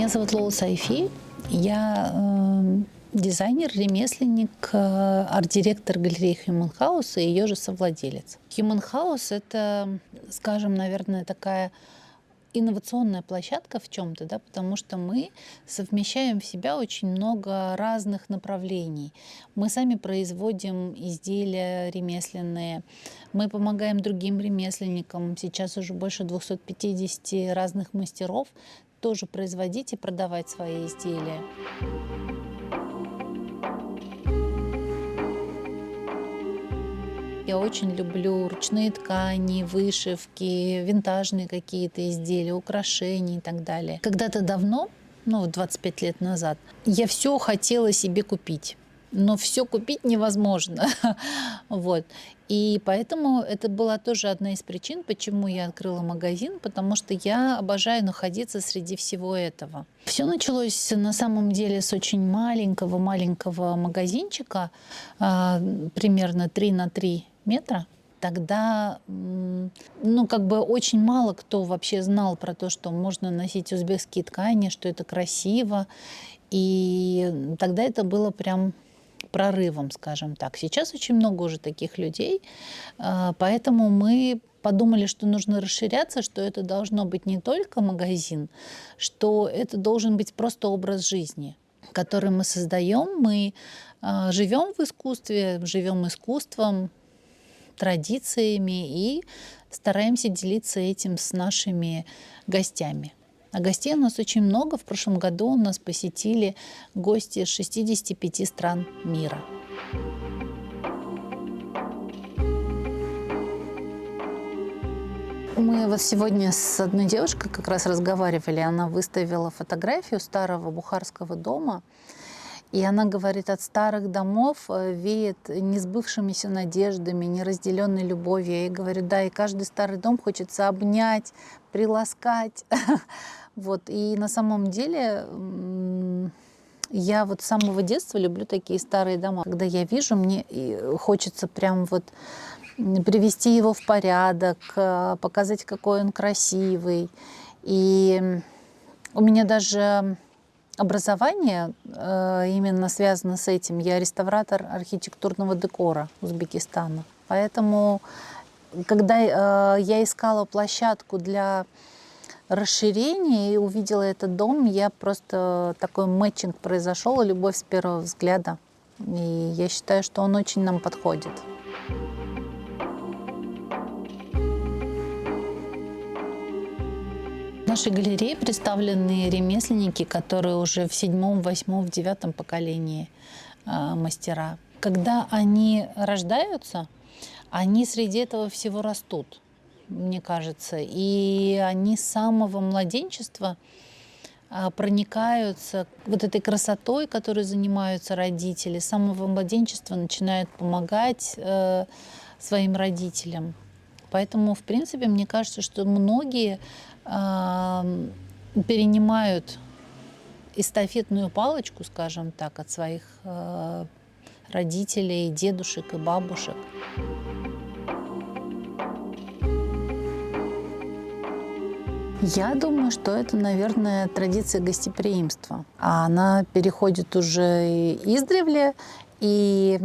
Меня зовут Лола Сайфи. Я дизайнер, ремесленник, арт-директор галереи Human House и ее же совладелец. Human House — это, скажем, наверное, такая инновационная площадка в чем-то, да, потому что мы совмещаем в себя очень много разных направлений. Мы сами производим изделия ремесленные, мы помогаем другим ремесленникам. Сейчас уже больше 250 разных мастеров тоже производить и продавать свои изделия. Я очень люблю ручные ткани, вышивки, винтажные какие-то изделия, украшения и так далее. Когда-то давно, 25 лет назад, я все хотела себе купить. Но все купить невозможно. Вот. И поэтому это была тоже одна из причин, почему я открыла магазин, потому что я обожаю находиться среди всего этого. Все началось на самом деле с очень маленького магазинчика, примерно 3 на 3 метра. Тогда, очень мало кто вообще знал про то, что можно носить узбекские ткани, что это красиво. И тогда это было прям прорывом, скажем так. Сейчас очень много уже таких людей, поэтому мы подумали, что нужно расширяться, что это должно быть не только магазин, что это должен быть просто образ жизни, который мы создаем. Мы живем в искусстве, живем искусством, традициями и стараемся делиться этим с нашими гостями. А гостей у нас очень много. В прошлом году у нас посетили гости из 65 стран мира. Мы вот сегодня с одной девушкой как раз разговаривали. Она выставила фотографию старого бухарского дома. И она говорит, от старых домов веет несбывшимися надеждами, неразделенной любовью. Я ей говорю, да, и каждый старый дом хочется обнять, приласкать. Вот. И на самом деле я вот с самого детства люблю такие старые дома. Когда я вижу, мне хочется прям вот привести его в порядок, показать, какой он красивый. И у меня даже образование именно связано с этим. Я реставратор архитектурного декора Узбекистана. Поэтому, когда я искала площадку для расширения и увидела этот дом, я просто такой мэтчинг произошел, любовь с первого взгляда. И я считаю, что он очень нам подходит. В нашей галерее представлены ремесленники, которые уже в 7-м, 8-м, в 9-м поколении мастера. Когда они рождаются, они среди этого всего растут, мне кажется. И они с самого младенчества проникаются вот этой красотой, которой занимаются родители. С самого младенчества начинают помогать своим родителям. Поэтому, в принципе, мне кажется, что многие перенимают эстафетную палочку, скажем так, от своих родителей, дедушек и бабушек. Я думаю, что это, наверное, традиция гостеприимства. Она переходит уже издревле, и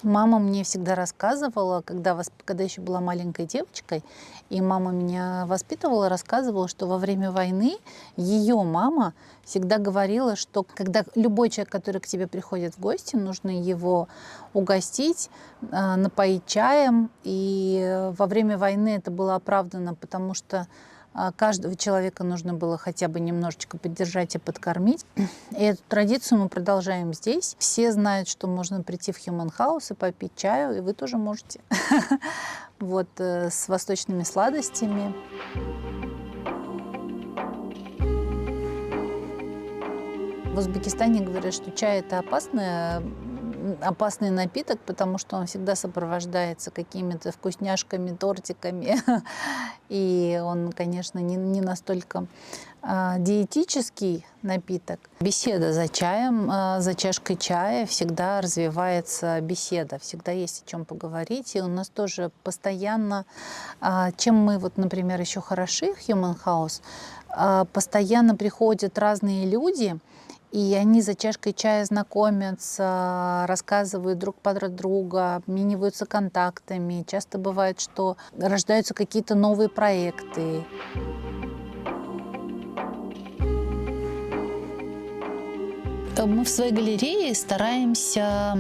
мама мне всегда рассказывала, когда еще была маленькой девочкой, и мама меня воспитывала, рассказывала, что во время войны ее мама всегда говорила, что когда любой человек, который к тебе приходит в гости, нужно его угостить, напоить чаем. И во время войны это было оправдано, потому что каждого человека нужно было хотя бы немножечко поддержать и подкормить. И эту традицию мы продолжаем здесь. Все знают, что можно прийти в Human House и попить чаю, и вы тоже можете. Вот, с восточными сладостями. В Узбекистане говорят, что чай — это опасный напиток, потому что он всегда сопровождается какими-то вкусняшками, тортиками. И он, конечно, не настолько диетический напиток. Беседа за чаем, за чашкой чая всегда развивается беседа, всегда есть о чем поговорить. И у нас тоже постоянно, чем мы, вот, например, еще хороши в Human House, постоянно приходят разные люди, и они за чашкой чая знакомятся, рассказывают друг про друга, обмениваются контактами. Часто бывает, что рождаются какие-то новые проекты. Мы в своей галерее стараемся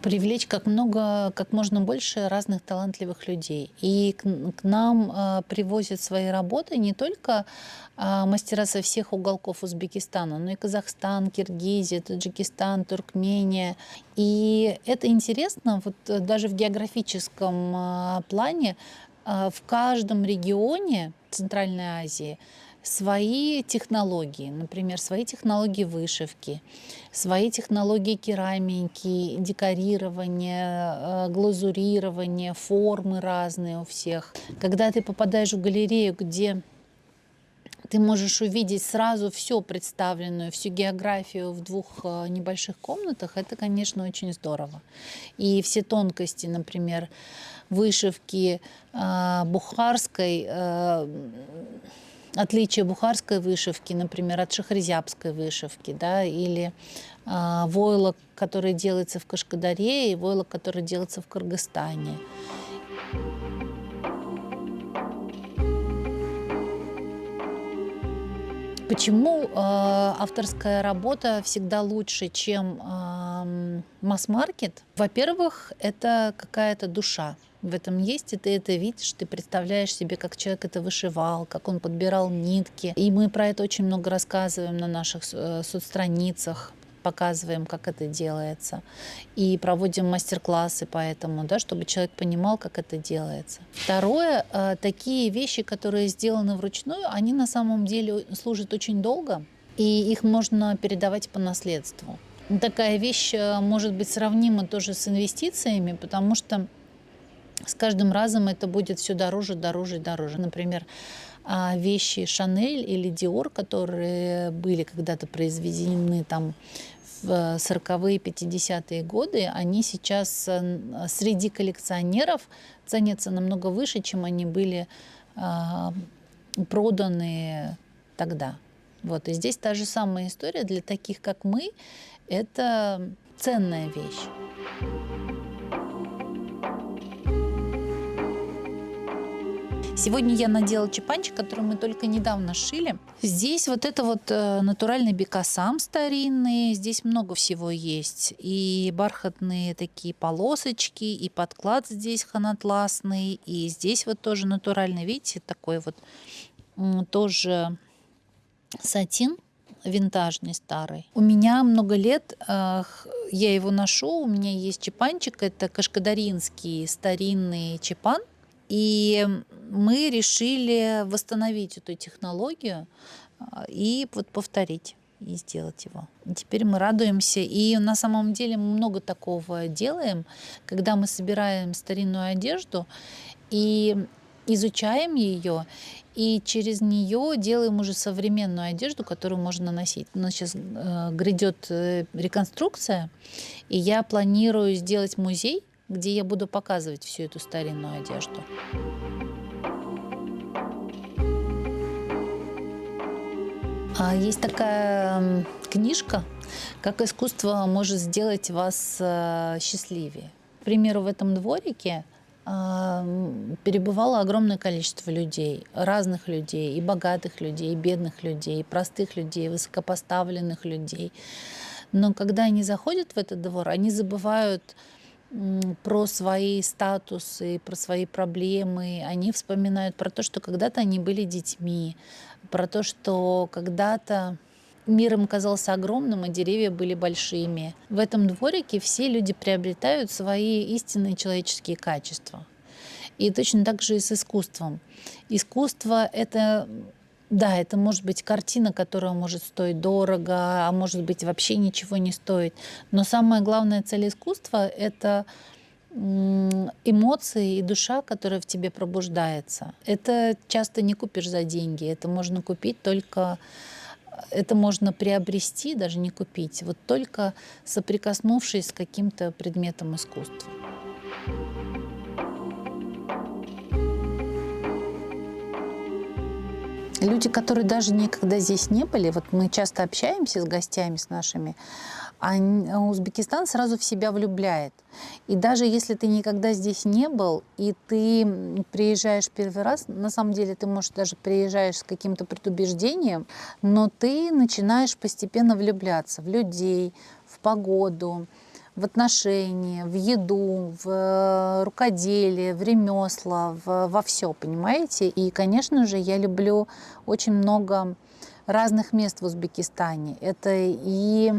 привлечь как можно больше разных талантливых людей. И к нам привозят свои работы не только мастера со всех уголков Узбекистана, но и Казахстан, Киргизия, Таджикистан, Туркмения. И это интересно, вот даже в географическом плане, в каждом регионе Центральной Азии свои технологии, например, свои технологии вышивки, свои технологии керамики, декорирования, глазурирования, формы разные у всех. Когда ты попадаешь в галерею, где ты можешь увидеть сразу все представленную, всю географию в двух небольших комнатах, это, конечно, очень здорово. И все тонкости, например, вышивки бухарской, отличие бухарской вышивки, например, от шахрезябской вышивки, да, или войлок, который делается в Кашкадаре, и войлок, который делается в Кыргызстане. Почему авторская работа всегда лучше, чем масс-маркет? Во-первых, это какая-то душа. В этом есть, и ты это видишь, ты представляешь себе, как человек это вышивал, как он подбирал нитки. И мы про это очень много рассказываем на наших соцстраницах, показываем, как это делается. И проводим мастер-классы по этому, да, чтобы человек понимал, как это делается. Второе, такие вещи, которые сделаны вручную, они на самом деле служат очень долго, и их можно передавать по наследству. Такая вещь может быть сравнима тоже с инвестициями, потому что с каждым разом это будет все дороже, дороже и дороже. Например, вещи Chanel или Dior, которые были когда-то произведены там в 40-е, 50-е годы, они сейчас среди коллекционеров ценятся намного выше, чем они были проданы тогда. Вот. И здесь та же самая история для таких, как мы, это ценная вещь. Сегодня я надела чепанчик, который мы только недавно шили. Здесь вот это вот натуральный бекасам старинный. Здесь много всего есть. И бархатные такие полосочки, и подклад здесь ханатласный. И здесь вот тоже натуральный, видите, такой вот тоже сатин винтажный, старый. У меня много лет, я его ношу, у меня есть чепанчик. Это кашкадаринский старинный чепан. И мы решили восстановить эту технологию и вот повторить и сделать его. И теперь мы радуемся. И на самом деле мы много такого делаем, когда мы собираем старинную одежду и изучаем ее, и через нее делаем уже современную одежду, которую можно носить. У нас сейчас грядет реконструкция, и я планирую сделать музей, где я буду показывать всю эту старинную одежду. Есть такая книжка «Как искусство может сделать вас счастливее». К примеру, в этом дворике перебывало огромное количество людей, разных людей, и богатых людей, и бедных людей, и простых людей, и высокопоставленных людей. Но когда они заходят в этот двор, они забывают про свои статусы, про свои проблемы. Они вспоминают про то, что когда-то они были детьми, про то, что когда-то мир им казался огромным, а деревья были большими. В этом дворике все люди приобретают свои истинные человеческие качества. И точно так же и с искусством. Искусство — это, да, это может быть картина, которая может стоить дорого, а может быть вообще ничего не стоит. Но самая главная цель искусства — это эмоции и душа, которая в тебе пробуждается. Это часто не купишь за деньги. Это можно купить только... Это можно приобрести, даже не купить, вот только соприкоснувшись с каким-то предметом искусства. Люди, которые даже никогда здесь не были, вот мы часто общаемся с гостями, с нашими, Узбекистан сразу в себя влюбляет. И даже если ты никогда здесь не был, и ты приезжаешь первый раз, на самом деле ты, может, даже приезжаешь с каким-то предубеждением, но ты начинаешь постепенно влюбляться в людей, в погоду, в отношения, в еду, в рукоделие, в ремесла, во все, понимаете? И, конечно же, я люблю очень много разных мест в Узбекистане. Это и,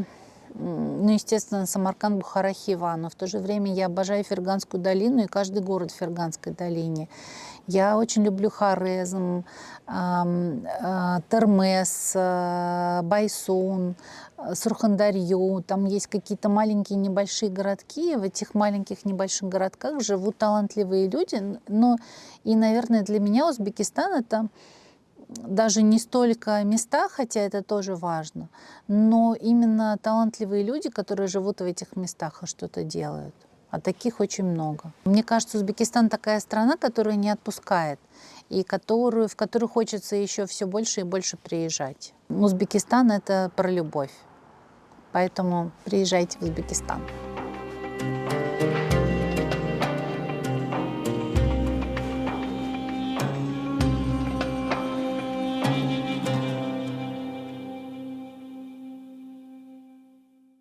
ну, естественно, Самарканд, Бухара, Хива, но в то же время я обожаю Ферганскую долину и каждый город в Ферганской долине. Я очень люблю Хорезм, Термес, Байсун, Сурхандарью. Там есть какие-то маленькие небольшие городки. В этих маленьких небольших городках живут талантливые люди. Но и, наверное, для меня Узбекистан — это даже не столько места, хотя это тоже важно, но именно талантливые люди, которые живут в этих местах и что-то делают. А таких очень много. Мне кажется, Узбекистан такая страна, которая не отпускает, и в которую хочется еще все больше и больше приезжать. Узбекистан — это про любовь. Поэтому приезжайте в Узбекистан.